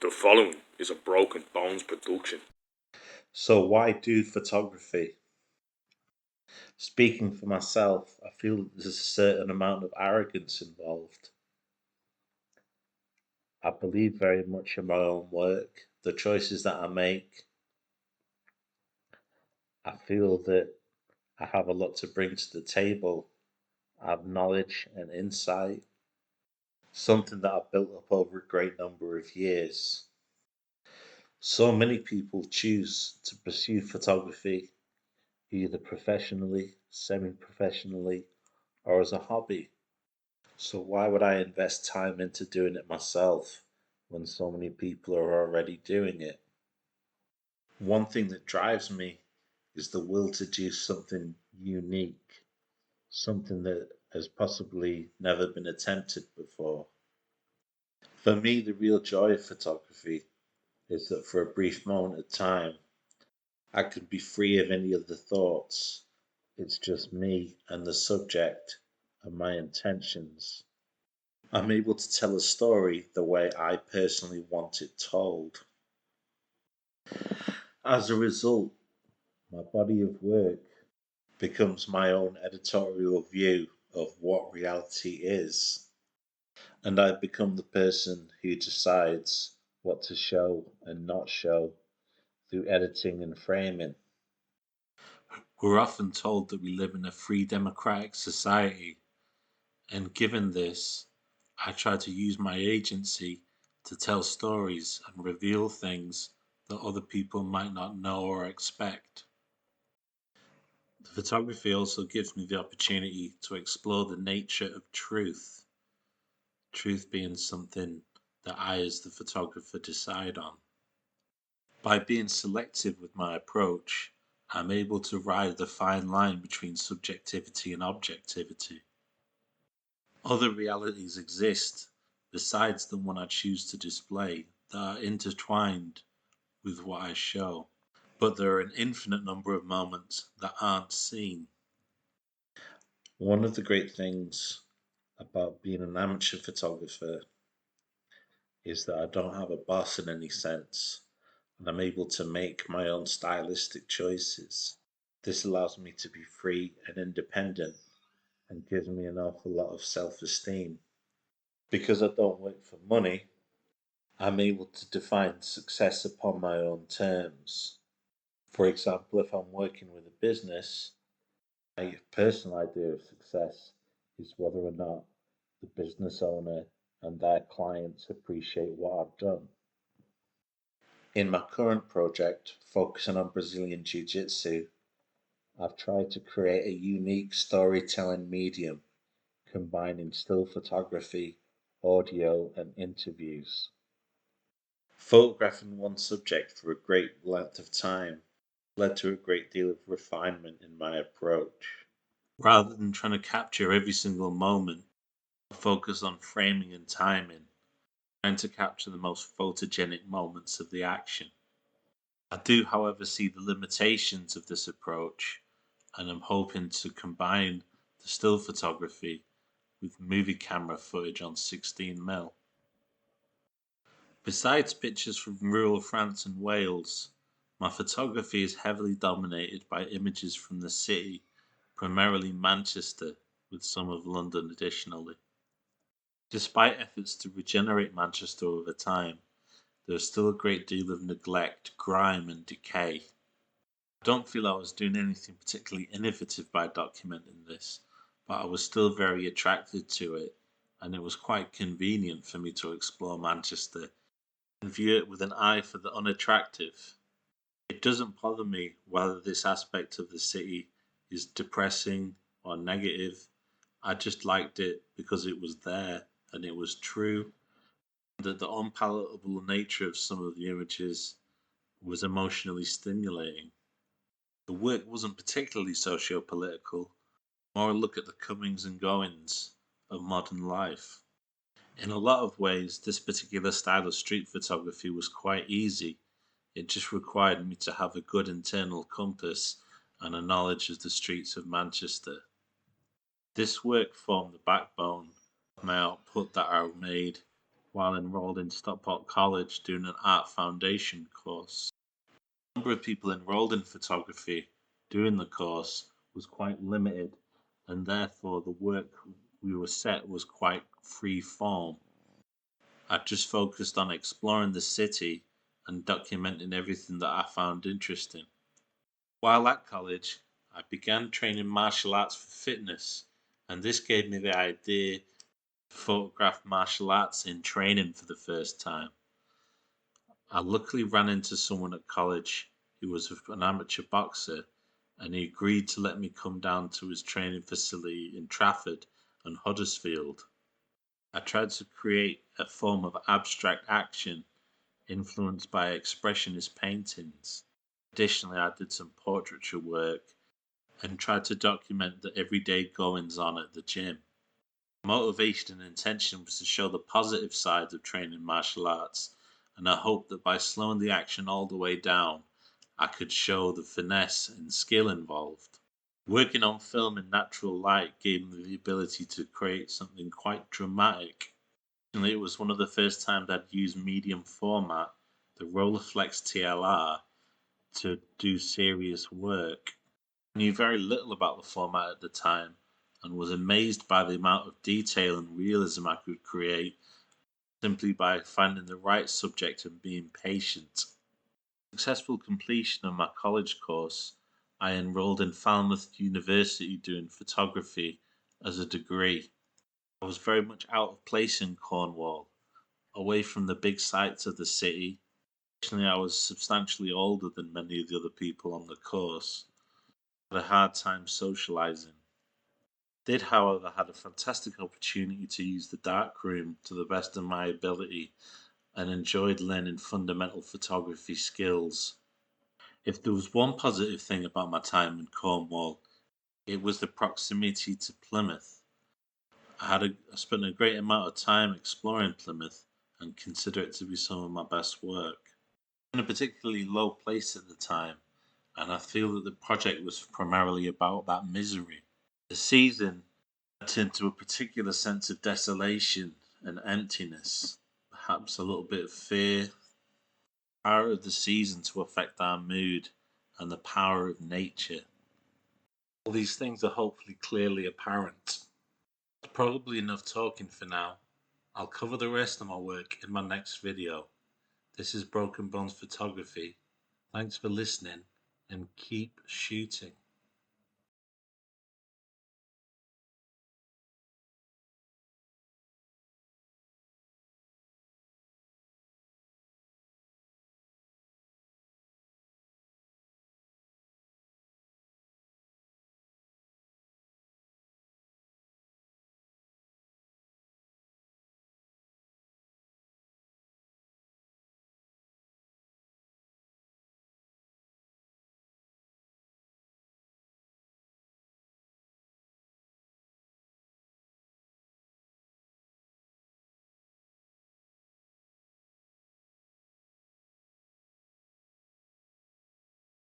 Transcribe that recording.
The following is a Broken Bones production. So why do photography? Speaking for myself, I feel that there's a certain amount of arrogance involved. I believe very much in my own work, the choices that I make. I feel that I have a lot to bring to the table. I have knowledge and insight, something that I've built up over a great number of years. So many people choose to pursue photography either professionally, semi professionally, or as a hobby. So why would I invest time into doing it myself when so many people are already doing it? One thing that drives me is the will to do something unique, something that has possibly never been attempted before. For me, the real joy of photography is that for a brief moment of time, I can be free of any other thoughts. It's just me and the subject and my intentions. I'm able to tell a story the way I personally want it told. As a result, my body of work becomes my own editorial view of what reality is, and I become the person who decides what to show and not show through editing and framing. We're often told that we live in a free democratic society, and given this, I try to use my agency to tell stories and reveal things that other people might not know or expect. The photography also gives me the opportunity to explore the nature of truth, truth being something that I, as the photographer, decide on. By being selective with my approach, I'm able to ride the fine line between subjectivity and objectivity. Other realities exist besides the one I choose to display that are intertwined with what I show, but there are an infinite number of moments that aren't seen. One of the great things about being an amateur photographer is that I don't have a boss in any sense, and I'm able to make my own stylistic choices. This allows me to be free and independent and gives me an awful lot of self esteem. Because I don't work for money, I'm able to define success upon my own terms. For example, if I'm working with a business, my personal idea of success is whether or not the business owner and their clients appreciate what I've done. In my current project, focusing on Brazilian Jiu Jitsu, I've tried to create a unique storytelling medium combining still photography, audio, and interviews. Photographing one subject for a great length of time led to a great deal of refinement in my approach. Rather than trying to capture every single moment, I focus on framing and timing, trying to capture the most photogenic moments of the action. I do, however, see the limitations of this approach, and I'm hoping to combine the still photography with movie camera footage on 16mm. Besides pictures from rural France and Wales, my photography is heavily dominated by images from the city, primarily Manchester, with some of London additionally. Despite efforts to regenerate Manchester over time, there is still a great deal of neglect, grime, and decay. I don't feel I was doing anything particularly innovative by documenting this, but I was still very attracted to it, and it was quite convenient for me to explore Manchester and view it with an eye for the unattractive. It doesn't bother me whether this aspect of the city is depressing or negative. I just liked it because it was there and it was true. That the unpalatable nature of some of the images was emotionally stimulating. The work wasn't particularly socio political, more a look at the comings and goings of modern life. In a lot of ways, this particular style of street photography was quite easy. It just required me to have a good internal compass and a knowledge of the streets of Manchester. This work formed the backbone of my output that I made while enrolled in Stockport College doing an art foundation course. The number of people enrolled in photography doing the course was quite limited, and therefore the work we were set was quite free form. I just focused on exploring the city and documenting everything that I found interesting. While at college, I began training martial arts for fitness, and this gave me the idea to photograph martial arts in training for the first time. I luckily ran into someone at college who was an amateur boxer, and he agreed to let me come down to his training facility in Trafford and Huddersfield. I tried to create a form of abstract action influenced by expressionist paintings. Additionally, I did some portraiture work and tried to document the everyday goings on at the gym. My motivation and intention was to show the positive sides of training martial arts, and I hoped that by slowing the action all the way down, I could show the finesse and skill involved. Working on film in natural light gave me the ability to create something quite dramatic. It was one of the first times I'd used medium format, the Rolleiflex TLR, to do serious work. I knew very little about the format at the time and was amazed by the amount of detail and realism I could create simply by finding the right subject and being patient. Successful completion of my college course, I enrolled in Falmouth University doing photography as a degree. I was very much out of place in Cornwall, away from the big sights of the city. Additionally, I was substantially older than many of the other people on the course. I had a hard time socializing. Did, however, had a fantastic opportunity to use the darkroom to the best of my ability and enjoyed learning fundamental photography skills. If there was one positive thing about my time in Cornwall, it was the proximity to Plymouth. I spent a great amount of time exploring Plymouth and consider it to be some of my best work. In a particularly low place at the time, and I feel that the project was primarily about that misery. The season went into a particular sense of desolation and emptiness, perhaps a little bit of fear, power of the season to affect our mood, and the power of nature. All these things are hopefully clearly apparent. That's probably enough talking for now. I'll cover the rest of my work in my next video. This is Broken Bones Photography. Thanks for listening and keep shooting.